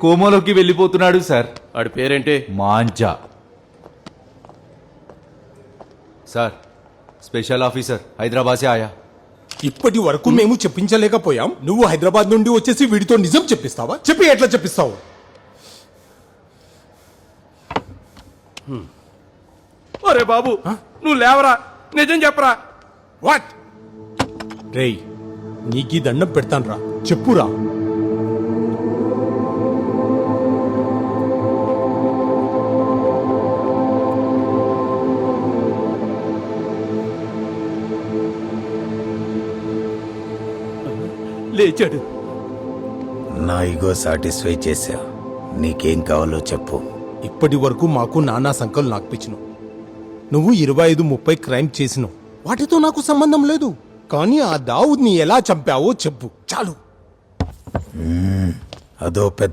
కోమలోకి వెళ్ళిపోతున్నాడు సార్. వాడి పేరేంటి? Manja. Sir special officer Hyderabad సే ఆయా. ఇప్పటి వరకు మేము చెప్పించలేకపోయాం, నువ్వు హైదరాబాద్ నుండి వచ్చేసి వీడితో నిజం చెప్పిస్తావా? చెప్పి ఎట్లా చెప్పిస్తావు? ఒరే బాబు, నువ్వు లేవరా, నిజం చెప్పరా. వాట్ రేయ్, నీకీ దండం పెడతాన్రా, చెప్పురా. లేచాడు. నా ఇగో సాటిస్ఫై చేశా. నీకేం కావాలో చెప్పు. ఇప్పటి వరకు మాకు నానా సంఖ్యలు నాకుపించినావు. నువ్వు 25-30 క్రైమ్ చేసినావు, వాటితో నాకు సంబంధం లేదు. కానీ ఆ దావుద్ని ఎలా చంపావో చెప్పు చాలు. అదో పెద్ద